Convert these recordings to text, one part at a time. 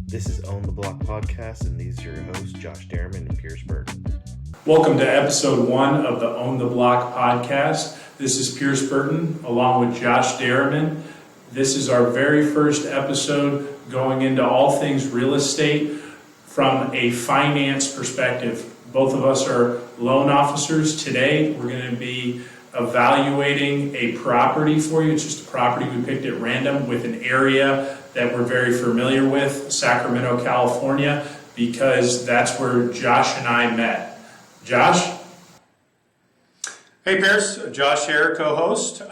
This is Own the Block Podcast, and these are your hosts, Josh Derriman and Pierce Burton. Welcome to episode 1 of the Own the Block Podcast. This is Pierce Burton along with Josh Derriman. This is our very first episode going into all things real estate from a finance perspective. Both of us are loan officers. Today we're going to be evaluating a property for you. It's just a property we picked at random with an area that we're very familiar with, Sacramento, California, because that's where Josh and I met. Josh? Hey Pierce, Josh here, co-host.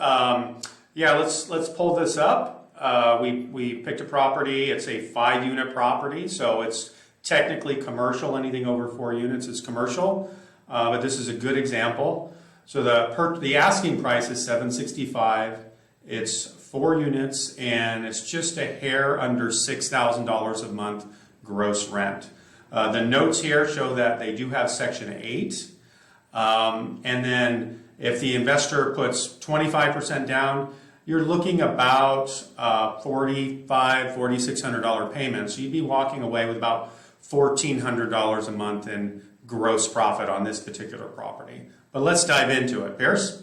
Let's pull this up. We picked a property. It's a 5-unit property, so it's technically commercial. Anything over 4 units is commercial, but this is a good example. So the asking price is $765. It's 4 units, and it's just a hair under $6,000 a month gross rent. The notes here show that they do have Section 8, and then if the investor puts 25% down, you're looking about $4,600 payment. So you'd be walking away with about $1,400 a month in gross profit on this particular property. But let's dive into it. Pierce?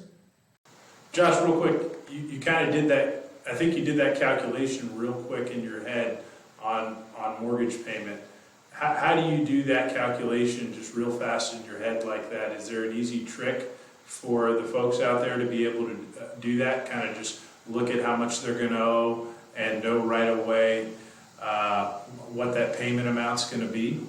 Josh, real quick, you kind of did that. I think you did that calculation real quick in your head on mortgage payment. How do you do that calculation just real fast in your head like that? Is there an easy trick for the folks out there to be able to do that? Kind of just look at how much they're going to owe and know right away what that payment amount's going to be?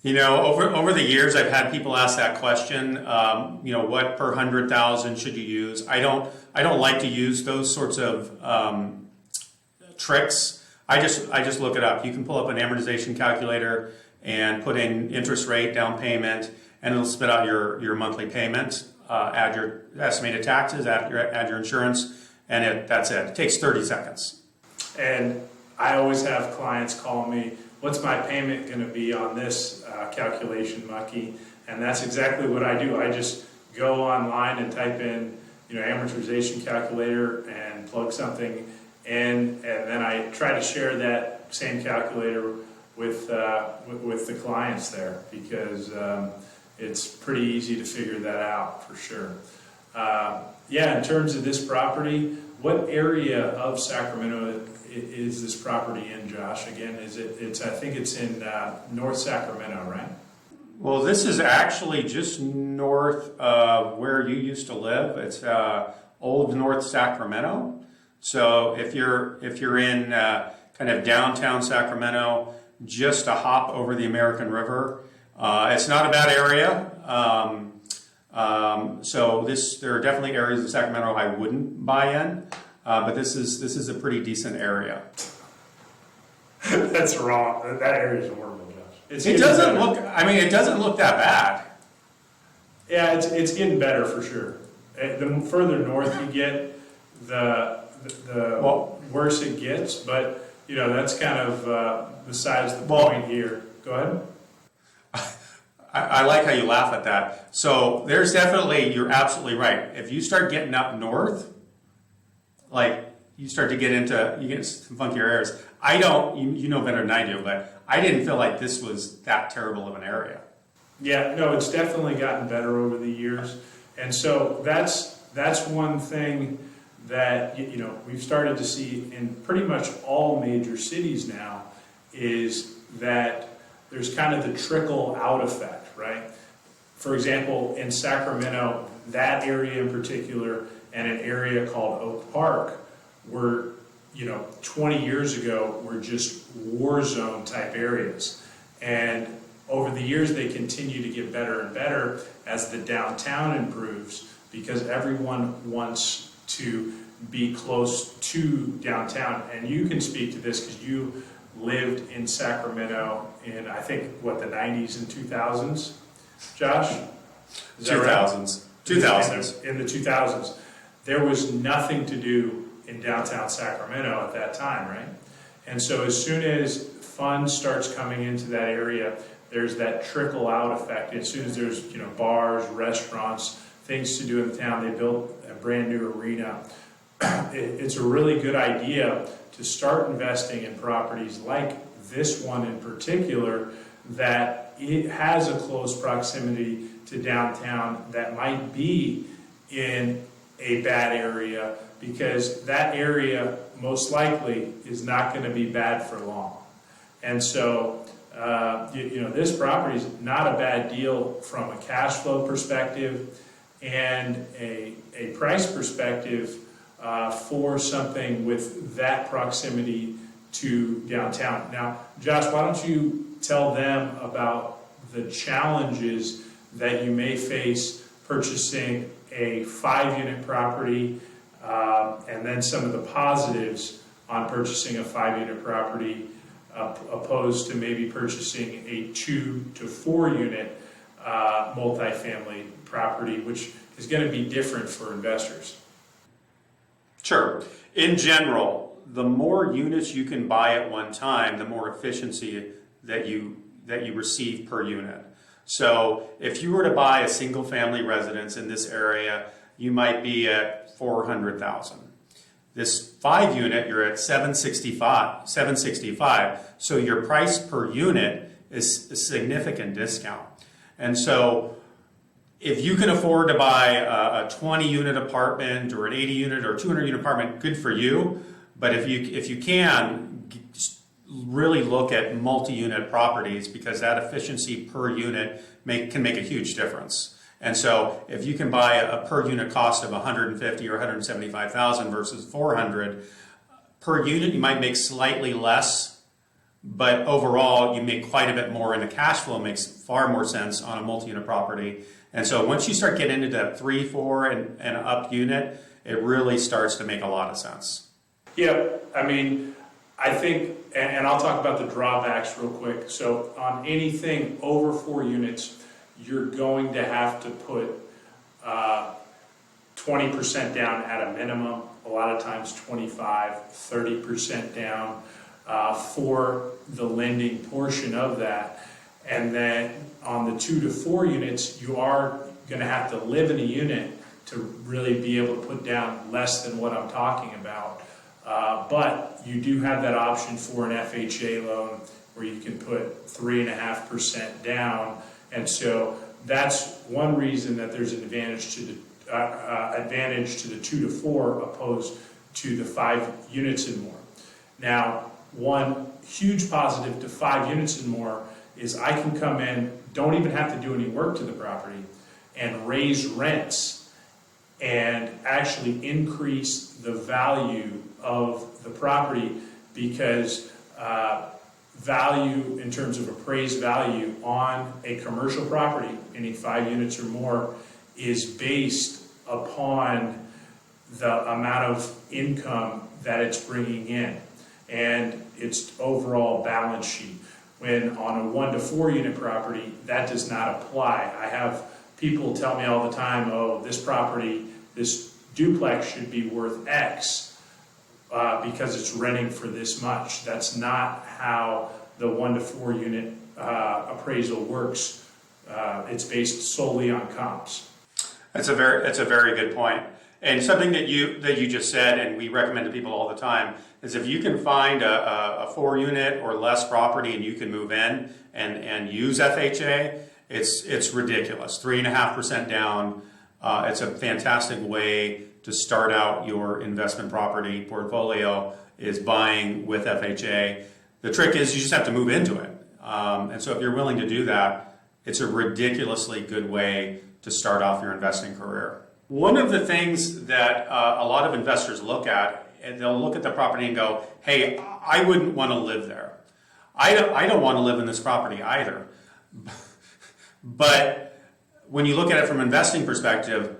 You know, over the years, I've had people ask that question. What per 100,000 should you use? I don't like to use those sorts of tricks. I just look it up. You can pull up an amortization calculator and put in interest rate, down payment, and it'll spit out your monthly payment. Add your estimated taxes, add your insurance, and that's it. It takes 30 seconds. And I always have clients call me, what's my payment going to be on this calculation, Mucky? And that's exactly what I do. I just go online and type in, amortization calculator and plug something in, and then I try to share that same calculator with the clients there because it's pretty easy to figure that out for sure. In terms of this property, what area of Sacramento is this property in, Josh? Again, I think it's in North Sacramento, right? Well, this is actually just north of where you used to live. It's Old North Sacramento. So if you're in kind of downtown Sacramento, just a hop over the American River, it's not a bad area. There are definitely areas of Sacramento I wouldn't buy in. But this is a pretty decent area. That's wrong. That area is horrible, Josh. It doesn't look that bad. Yeah, it's getting better for sure. The further north you get, the worse it gets. But that's kind of besides the point here. Go ahead. I like how you laugh at that. So there's definitely, you're absolutely right. If you start getting up north, like you get some funkier areas. I don't, you know better than I do, but I didn't feel like this was that terrible of an area. Yeah, no, it's definitely gotten better over the years. And so that's one thing that, we've started to see in pretty much all major cities now is that there's kind of the trickle out effect, right? For example, in Sacramento, that area in particular, and an area called Oak Park were, 20 years ago were just war zone type areas. And over the years, they continue to get better and better as the downtown improves because everyone wants to be close to downtown. And you can speak to this because you lived in Sacramento in, I think, the 90s and 2000s, Josh? 2000s. 2000s. In the 2000s. There was nothing to do in downtown Sacramento at that time, right? And so as soon as funds starts coming into that area, there's that trickle out effect. As soon as there's bars, restaurants, things to do in the town, they built a brand new arena. it's a really good idea to start investing in properties like this one in particular, that it has a close proximity to downtown, that might be in a bad area, because that area most likely is not going to be bad for long. And so, this property is not a bad deal from a cash flow perspective and a price perspective for something with that proximity to downtown. Now, Josh, why don't you tell them about the challenges that you may face purchasing a 5-unit property, and then some of the positives on purchasing a 5-unit property opposed to maybe purchasing a 2 to 4 unit multifamily property, which is going to be different for investors. Sure. In general, the more units you can buy at one time, the more efficiency that you receive per unit. So if you were to buy a single family residence in this area, you might be at $400,000. This 5-unit, you're at $765. So your price per unit is a significant discount. And so if you can afford to buy a 20-unit apartment or an 80-unit or 200-unit apartment, good for you. But if you can, really look at multi-unit properties, because that efficiency per unit can make a huge difference. And so if you can buy a per unit cost of $150,000 or $175,000 versus $400,000 per unit, you might make slightly less, but overall you make quite a bit more, and the cash flow makes far more sense on a multi-unit property. And so once you start getting into that 3, 4, and up unit, it really starts to make a lot of sense. Yeah, I mean, I think, and I'll talk about the drawbacks real quick. So on anything over 4 units, you're going to have to put 20% down at a minimum, a lot of times 25, 30% down for the lending portion of that. And then on the 2 to 4 units, you are going to have to live in a unit to really be able to put down less than what I'm talking about. But you do have that option for an FHA loan where you can put 3.5% down. And so that's one reason that there's an advantage to the 2 to 4 opposed to the 5 units and more. Now, one huge positive to 5 units and more is I can come in, don't even have to do any work to the property, and raise rents and actually increase the value of the property, because value in terms of appraised value on a commercial property, meaning 5 units or more, is based upon the amount of income that it's bringing in and its overall balance sheet. When on a 1 to 4 unit property, that does not apply. I have people tell me all the time, oh, this property, this duplex should be worth X because it's renting for this much. That's not how the 1 to 4 unit appraisal works. It's based solely on comps. That's a very good point. And something that you just said, and we recommend to people all the time, is if you can find a 4 unit or less property and you can move in and use FHA, it's ridiculous. 3.5% down. It's a fantastic way to start out your investment property portfolio, is buying with FHA. The trick is you just have to move into it. And so if you're willing to do that, it's a ridiculously good way to start off your investing career. One of the things that a lot of investors look at, and they'll look at the property and go, hey, I wouldn't want to live there. I don't want to live in this property either. But when you look at it from an investing perspective,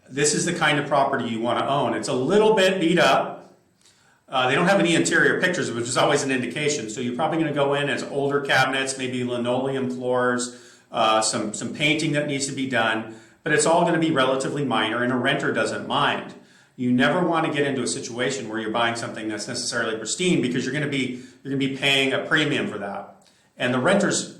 this is the kind of property you want to own. It's a little bit beat up. They don't have any interior pictures, which is always an indication. So you're probably going to go in as older cabinets, maybe linoleum floors, some painting that needs to be done. But it's all going to be relatively minor, and a renter doesn't mind. You never want to get into a situation where you're buying something that's necessarily pristine, because you're going to be paying a premium for that. And the renters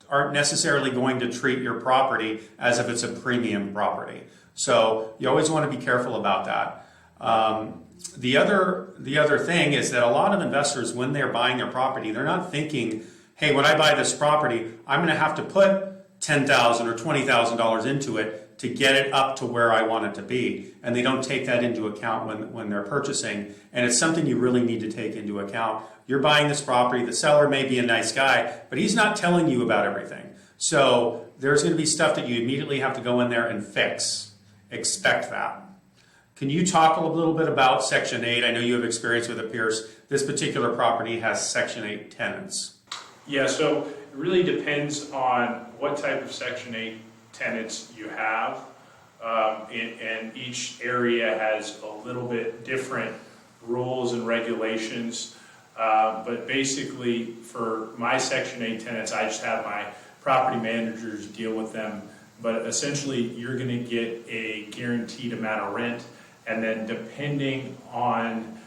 aren't necessarily going to treat your property as if it's a premium property. So you always want to be careful about that. The other thing is that a lot of investors, when they're buying their property, they're not thinking, hey, when I buy this property, I'm going to have to put $10,000 or $20,000 into it to get it up to where I want it to be. And they don't take that into account when they're purchasing. And it's something you really need to take into account. You're buying this property, the seller may be a nice guy, but he's not telling you about everything. So there's going to be stuff that you immediately have to go in there and fix. Expect that. Can you talk a little bit about Section 8? I know you have experience with it, Pierce. This particular property has Section 8 tenants. Yeah, so it really depends on what type of Section 8 tenants you have. And each area has a little bit different rules and regulations. But basically, for my Section 8 tenants, I just have my property managers deal with them. But essentially, you're going to get a guaranteed amount of rent. And then depending on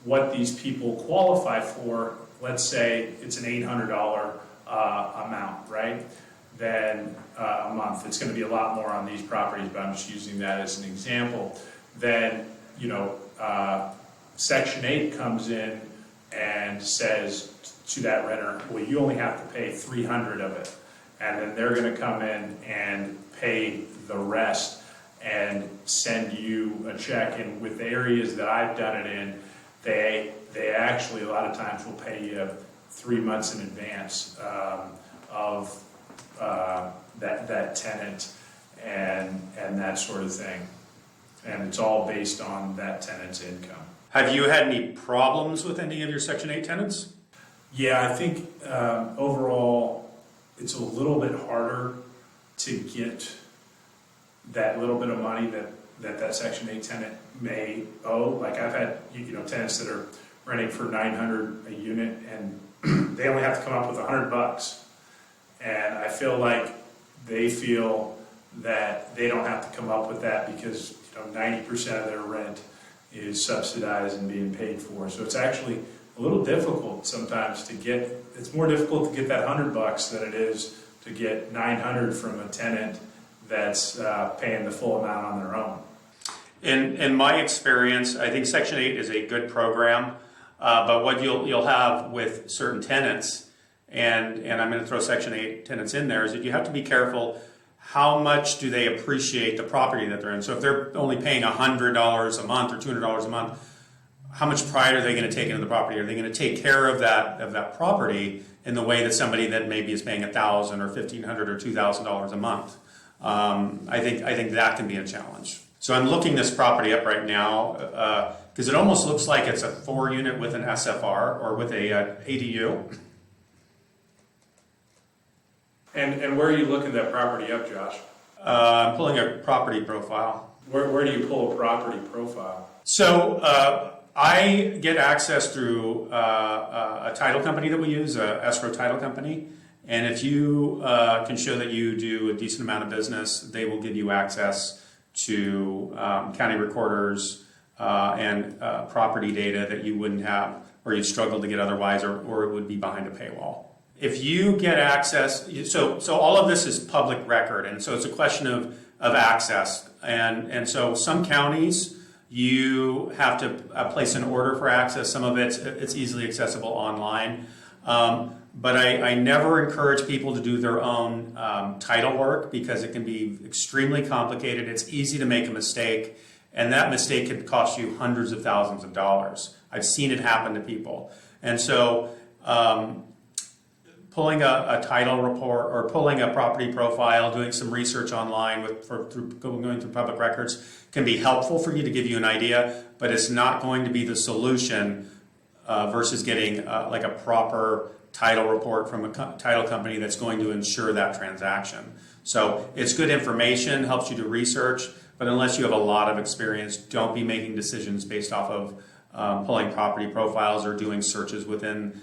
what these people qualify for, let's say it's an $800 amount, right? Then a month. It's going to be a lot more on these properties, but I'm just using that as an example. Then, Section 8 comes in and says to that renter, well, you only have to pay $300 of it. And then they're going to come in and pay the rest and send you a check. And with the areas that I've done it in, they actually a lot of times will pay you 3 months in advance of that tenant and that sort of thing. And it's all based on that tenant's income. Have you had any problems with any of your Section 8 tenants? Yeah, I think overall it's a little bit harder to get that little bit of money that Section 8 tenant may owe. Like I've had tenants that are renting for $900 a unit and they only have to come up with $100. And I feel like they feel that they don't have to come up with that because 90% of their rent is subsidized and being paid for. So it's actually a little difficult sometimes to get. It's more difficult to get that $100 than it is to get $900 from a tenant that's paying the full amount on their own. In my experience, I think Section 8 is a good program, but what you'll have with certain tenants, and I'm going to throw Section 8 tenants in there, is that you have to be careful. How much do they appreciate the property that they're in? So if they're only paying $100 a month or $200 a month, how much pride are they going to take into the property? Are they going to take care of that property in the way that somebody that maybe is paying $1,000 or $1,500 or $2,000 a month? I think that can be a challenge. So I'm looking this property up right now because it almost looks like it's a 4-unit with an SFR or with a ADU. And where are you looking that property up, Josh? I'm pulling a property profile. Where do you pull a property profile? So I get access through a title company that we use, a escrow title company. And if you can show that you do a decent amount of business, they will give you access to county recorders and property data that you wouldn't have or you'd struggle to get otherwise, or it would be behind a paywall. If you get access, so all of this is public record, and so it's a question of access. And so some counties, you have to place an order for access. Some of it's easily accessible online. But I never encourage people to do their own title work because it can be extremely complicated. It's easy to make a mistake, and that mistake could cost you hundreds of thousands of dollars. I've seen it happen to people. And so pulling a title report or pulling a property profile, doing some research online going through public records can be helpful for you to give you an idea, but it's not going to be the solution versus getting like a proper title report from a title company that's going to ensure that transaction. So it's good information, helps you to research, but unless you have a lot of experience, don't be making decisions based off of pulling property profiles or doing searches within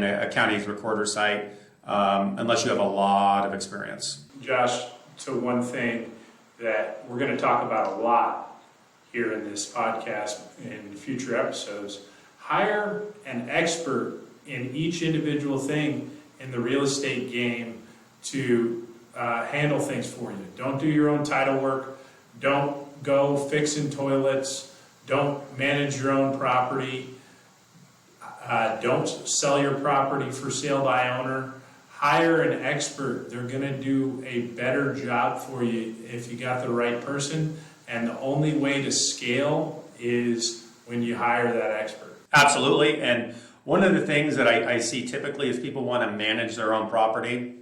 a county's recorder site unless you have a lot of experience. Josh, to one thing that we're going to talk about a lot here in this podcast in future episodes, hire an expert in each individual thing in the real estate game to handle things for you. Don't do your own title work. Don't go fixing toilets. don't manage your own property. Don't sell your property for sale by owner. Hire an expert. They're going to do a better job for you if you got the right person. And the only way to scale is when you hire that expert. Absolutely. And one of the things that I see typically is people want to manage their own property.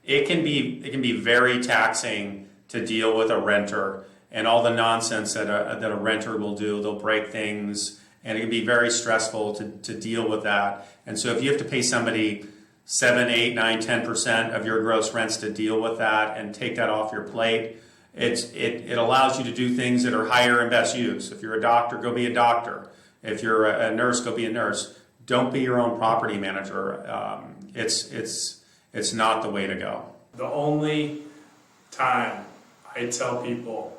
It can be very taxing to deal with a renter and all the nonsense that a renter will do. They'll break things, and it can be very stressful to deal with that. And so if you have to pay somebody 7, 8, 9, 10% of your gross rents to deal with that and take that off your plate, it allows you to do things that are higher and best use. If you're a doctor, go be a doctor. If you're a nurse, go be a nurse. Don't be your own property manager. It's not the way to go. The only time I tell people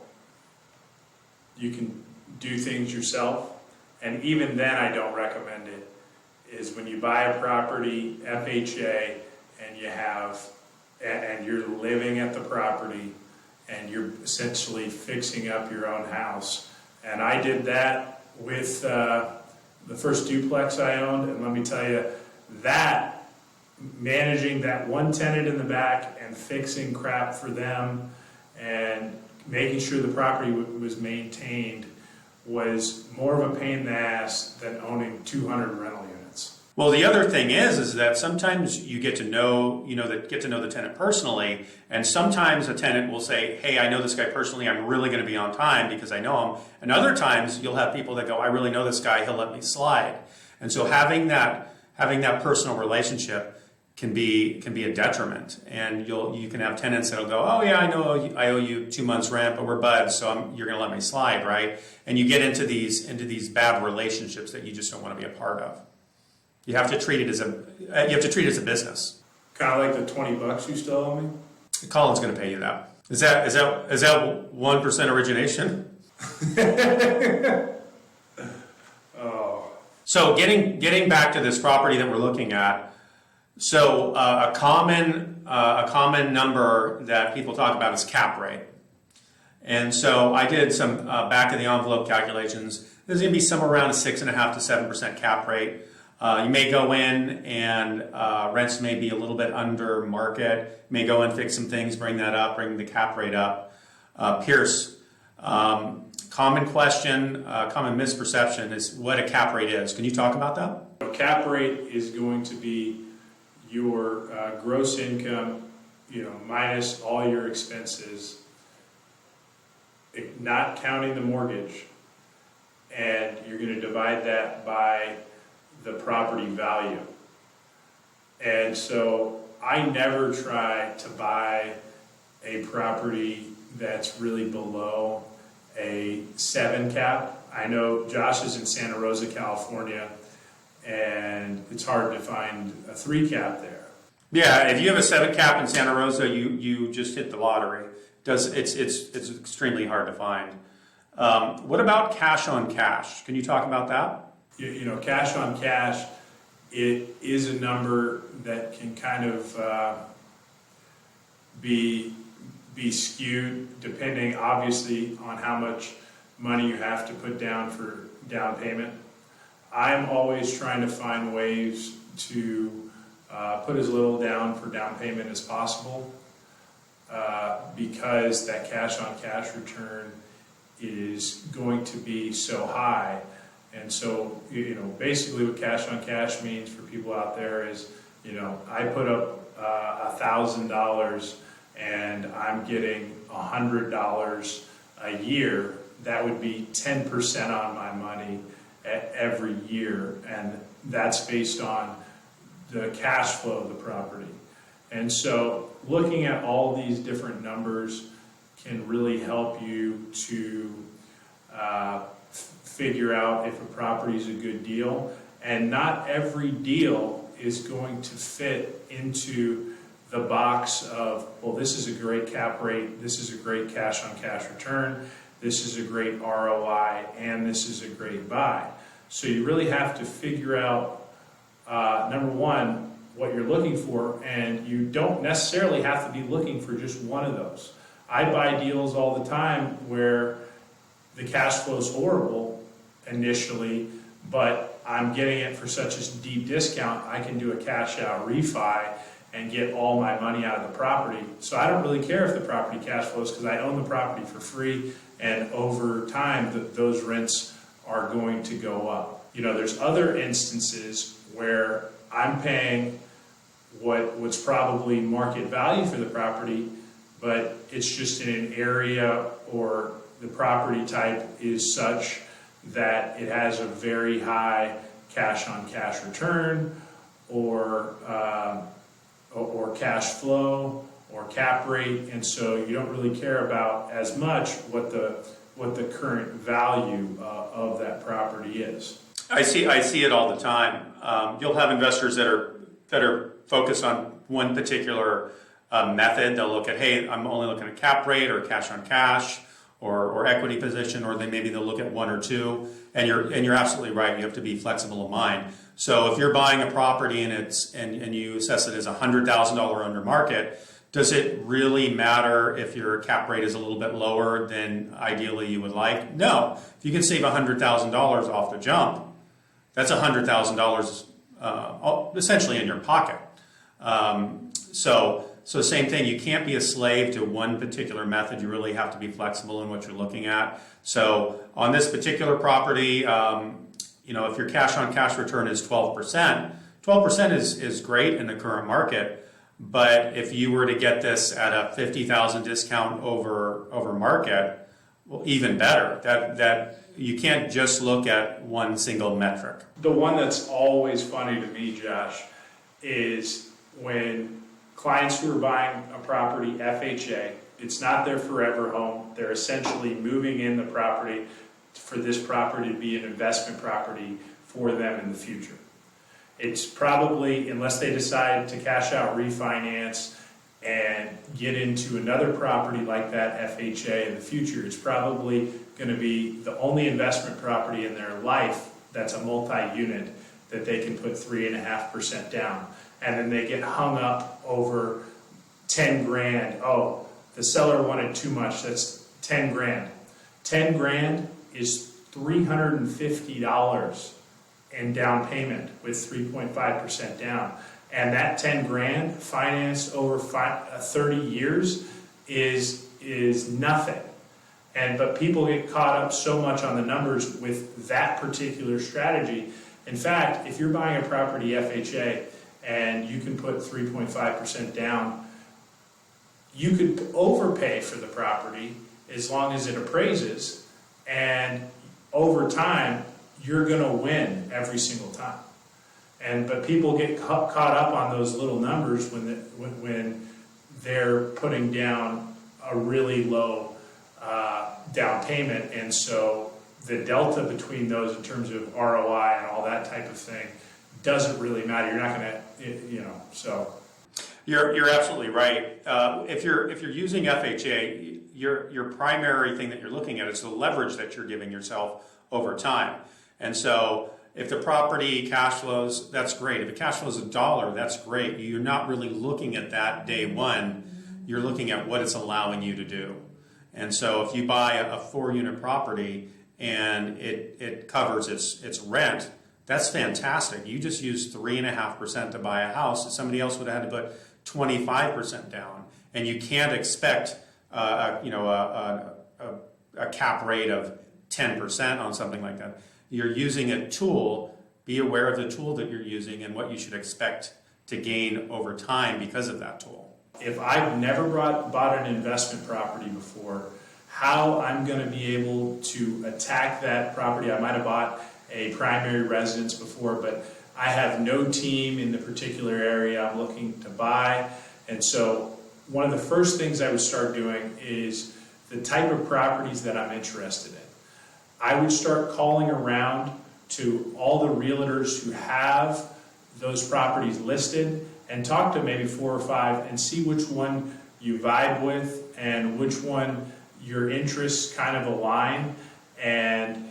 you can do things yourself, and even then I don't recommend it, is when you buy a property, FHA, and you're living at the property and you're essentially fixing up your own house. And I did that with the first duplex I owned, and let me tell you, that managing that one tenant in the back and fixing crap for them and making sure the property was maintained was more of a pain in the ass than owning 200 rental units. Well, the other thing is that sometimes you get to know the tenant personally, and sometimes a tenant will say, "Hey, I know this guy personally. I'm really going to be on time because I know him." And other times you'll have people that go, "I really know this guy. He'll let me slide." And so having that personal relationship can be a detriment. And you can have tenants that'll go, "Oh yeah, I owe you 2 months rent, but we're buds, so you're going to let me slide, right?" And you get into these bad relationships that you just don't want to be a part of. You have to treat it as a business. Kind of like the $20 you still owe me. Colin's going to pay you that. Is that 1% origination? Oh. So getting back to this property that we're looking at. So a common number that people talk about is cap rate. And so I did some back of the envelope calculations. There's going to be somewhere around a 6.5% to 7% cap rate. You may go in and rents may be a little bit under market. You may go and fix some things, bring the cap rate up. Pierce, common question, common misperception is what a cap rate is. Can you talk about that? A cap rate is going to be your gross income, minus all your expenses, not counting the mortgage, and you're going to divide that by the property value. And so I never try to buy a property that's really below a 7 cap. I know Josh is in Santa Rosa, California, and it's hard to find a 3 cap there. Yeah, if you have a 7 cap in Santa Rosa, you just hit the lottery. It's extremely hard to find. What about cash on cash? Can you talk about that? Cash on cash, it is a number that can kind of be skewed depending, obviously, on how much money you have to put down for down payment. I'm always trying to find ways to put as little down for down payment as possible because that cash on cash return is going to be so high. And so, basically what cash on cash means for people out there is, I put up $1,000 and I'm getting $100 a year. That would be 10% on my money every year. And that's based on the cash flow of the property. And so looking at all these different numbers can really help you to figure out if a property is a good deal. And not every deal is going to fit into the box of, well, this is a great cap rate, this is a great cash on cash return, this is a great ROI, and this is a great buy. So you really have to figure out, number one, what you're looking for, and you don't necessarily have to be looking for just one of those. I buy deals all the time where the cash flow is horrible initially, but I'm getting it for such a deep discount, I can do a cash out refi and get all my money out of the property. So I don't really care if the property cash flows because I own the property for free, and over time those rents are going to go up. You know, there's other instances where I'm paying what's probably market value for the property, but it's just in an area or the property type is such that it has a very high cash on cash return or cash flow or cap rate, and so you don't really care about as much what the current value of that property is. I see it all the time. You'll have investors that are focused on one particular method. They'll look at, hey, I'm only looking at cap rate or cash on cash or equity position, or maybe they'll look at one or two. And you're absolutely right. You have to be flexible of mind. So if you're buying a property and you assess it as $100,000 under market, does it really matter if your cap rate is a little bit lower than ideally you would like? No. If you can save $100,000 off the jump, that's $100,000 essentially in your pocket. So same thing. You can't be a slave to one particular method. You really have to be flexible in what you're looking at. So on this particular property, if your cash on cash return is 12%, 12% is great in the current market. But if you were to get this at a $50,000 discount over market, well, even better. That you can't just look at one single metric. The one that's always funny to me, Josh, is when clients who are buying a property FHA, it's not their forever home. They're essentially moving in the property for this property to be an investment property for them in the future. It's probably, unless they decide to cash out, refinance, and get into another property like that FHA in the future, it's probably going to be the only investment property in their life that's a multi-unit that they can put 3.5% down. And then they get hung up over 10 grand. Oh, the seller wanted too much. That's 10 grand. 10 grand is $350 in down payment with 3.5% down. And that 10 grand financed over 30 years is nothing. But people get caught up so much on the numbers with that particular strategy. In fact, if you're buying a property FHA and you can put 3.5% down, you could overpay for the property as long as it appraises, and over time, you're going to win every single time. But people get caught up on those little numbers when they're putting down a really low down payment, and so the delta between those in terms of ROI and all that type of thing doesn't really matter. You're not going to, so. You're absolutely right. If you're using FHA, your primary thing that you're looking at is the leverage that you're giving yourself over time. And so if the property cash flows, that's great. If it cash flows $1, that's great. You're not really looking at that day one. You're looking at what it's allowing you to do. And so if you buy a 4-unit property and it covers its rent, that's fantastic. You just used 3.5% to buy a house. Somebody else would have had to put 25% down, and you can't expect a cap rate of 10% on something like that. You're using a tool. Be aware of the tool that you're using and what you should expect to gain over time because of that tool. If I've never bought an investment property before, how I'm going to be able to attack that property? I might have bought a primary residence before, but I have no team in the particular area I'm looking to buy. And so one of the first things I would start doing is the type of properties that I'm interested in. I would start calling around to all the realtors who have those properties listed and talk to maybe 4 or 5 and see which one you vibe with and which one your interests kind of align. And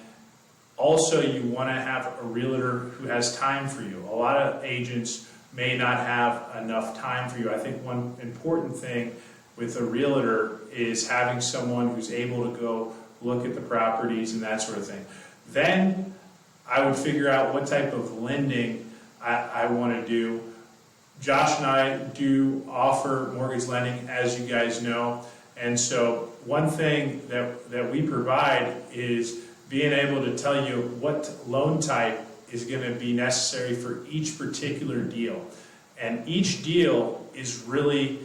also, you want to have a realtor who has time for you. A lot of agents may not have enough time for you. I think one important thing with a realtor is having someone who's able to go look at the properties and that sort of thing. Then I would figure out what type of lending I want to do. Josh and I do offer mortgage lending, as you guys know, and so one thing that we provide is being able to tell you what loan type is going to be necessary for each particular deal. And each deal is really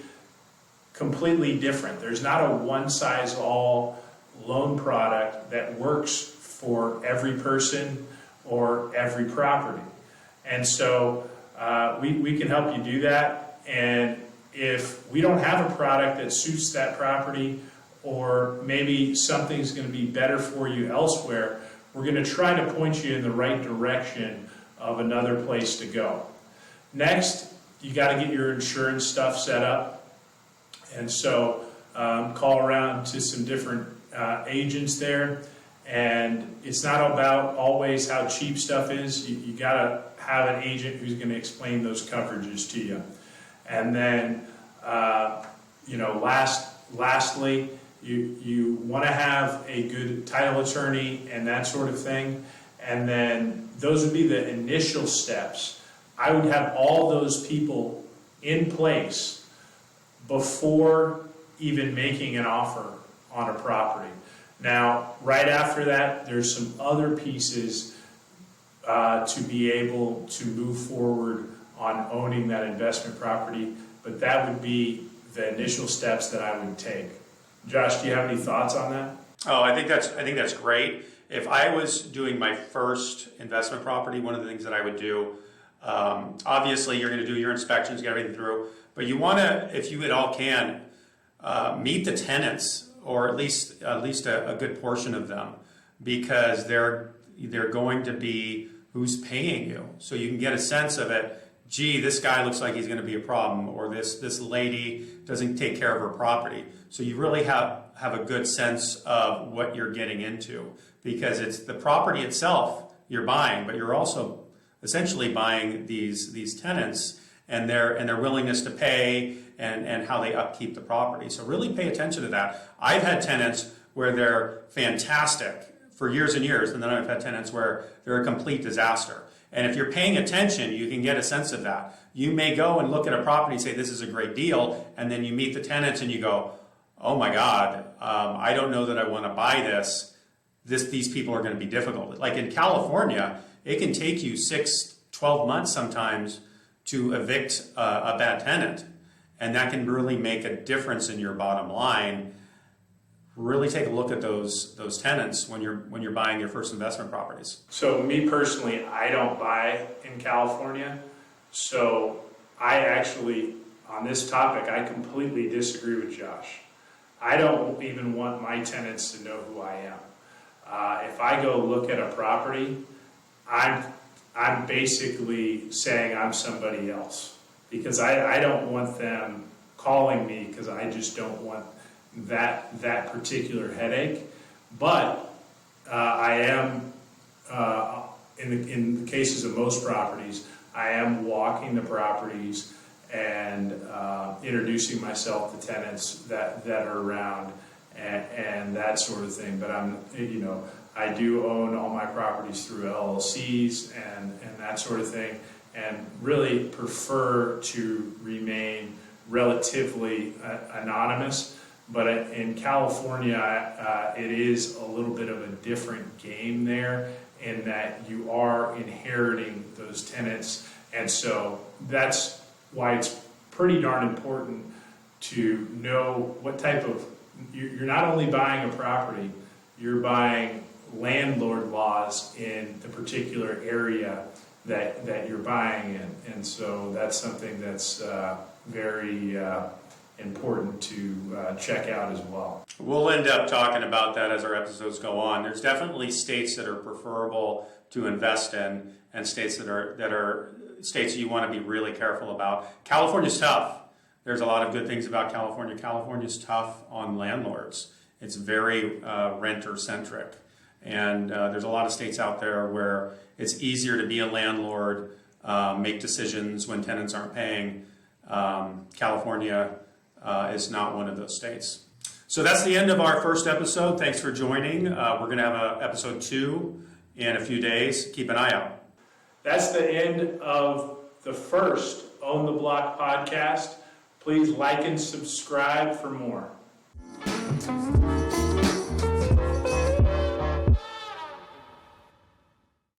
completely different. There's not a one-size-all loan product that works for every person or every property. And so we can help you do that. And if we don't have a product that suits that property, or maybe something's going to be better for you elsewhere, we're going to try to point you in the right direction of another place to go. Next, you got to get your insurance stuff set up. And so call around to some different agents there. And it's not about always how cheap stuff is. You got to have an agent who's going to explain those coverages to you. And then, lastly, you want to have a good title attorney and that sort of thing. And then those would be the initial steps. I would have all those people in place before even making an offer on a property. Now, right after that, there's some other pieces to be able to move forward on owning that investment property, but that would be the initial steps that I would take. Josh, do you have any thoughts on that? Oh, I think that's great. If I was doing my first investment property, one of the things that I would do, obviously you're going to do your inspections, get everything through, but you want to, if you at all can, meet the tenants, or at least a good portion of them, because they're going to be who's paying you, so you can get a sense of it. Gee, this guy looks like he's going to be a problem, or this lady doesn't take care of her property. So you really have a good sense of what you're getting into, because it's the property itself you're buying, but you're also essentially buying these tenants and their willingness to pay and how they upkeep the property. So really pay attention to that. I've had tenants where they're fantastic for years and years, and then I've had tenants where they're a complete disaster. And if you're paying attention, you can get a sense of that. You may go and look at a property and say, this is a great deal, and then you meet the tenants and you go, oh my God, I don't know that I want to buy this. These people are going to be difficult. Like in California, it can take you 6-12 months sometimes to evict a bad tenant. And that can really make a difference in your bottom line. Really take a look at those tenants when you're buying your first investment properties. So me personally, I don't buy in California. So I actually, on this topic, I completely disagree with Josh. I don't even want my tenants to know who I am. If I go look at a property, I'm basically saying I'm somebody else, because I don't want them calling me, because I just don't want that particular headache. But I am, in the cases of most properties, I am walking the properties and introducing myself to tenants that are around and that sort of thing. But I do own all my properties through LLCs and that sort of thing, and really prefer to remain relatively anonymous. But in California, it is a little bit of a different game there, in that you are inheriting those tenants. And so that's why it's pretty darn important to know what type of, you're not only buying a property, you're buying landlord laws in the particular area that you're buying in. And so that's something that's very important to check out as well. We'll end up talking about that as our episodes go on. There's definitely states that are preferable to invest in, and states that are states that you want to be really careful about. California's tough. There's a lot of good things about California. California's tough on landlords. It's very renter-centric. And there's a lot of states out there where it's easier to be a landlord, make decisions when tenants aren't paying. California is not one of those states. So that's the end of our first episode. Thanks for joining. We're going to have a episode 2 in a few days. Keep an eye out. That's the end of the first Own the Block podcast. Please like and subscribe for more.